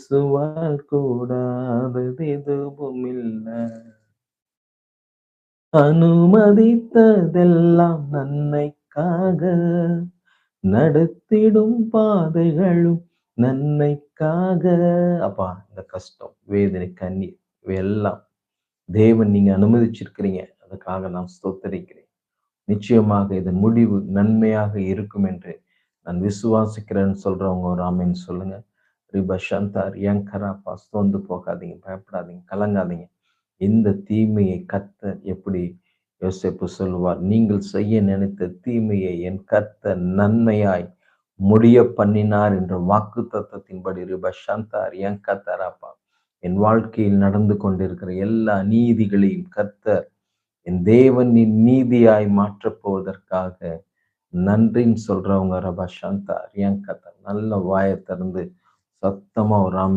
இயேசுவால் கூடாதது எதுவும் இல்ல. அனுமதித்ததெல்லாம் நன்மைக்காக, நடத்திடும் பாதைகளும் நன்மைக்காக. அப்பா, இந்த கஷ்டம், வேதனை, கண்ணீர் இவையெல்லாம் தேவன் நீங்க அனுமதிச்சிருக்கிறீங்க. அதுக்காக நான் ஸ்தோத்தரிக்கிறேன். நிச்சயமாக இதன் முடிவு நன்மையாக இருக்கும் என்று நான் விசுவாசிக்கிறேன்னு சொல்றவங்க ஒரு ஆமென் சொல்லுங்க. ரிப ஷந்தார் யங்கராப்பா, சோர்ந்து போகாதீங்க, பயப்படாதீங்க, கலங்காதீங்க. இந்த தீமையை கர்த்தர் எப்படி யோசேப்பு சொல்லுவார், நீங்கள் செய்ய நினைத்த தீமையை என் கர்த்தர் நன்மையாய் முடிய பண்ணினார் என்ற வாக்கு தத்தத்தின்படி ரிப ஷந்தார் யங்கதராப்பா, என் வாழ்க்கையில் நடந்து கொண்டிருக்கிற எல்லா நீதிகளையும் கர்த்தர் என் தேவனின் நீதியாய் மாற்றப் போவதற்காக நன்றின்னு சொல்றவங்க ரபா சாந்தா ரியங்கத்தா நல்ல வாயை திறந்து சத்தமா ஒரு ஆமென்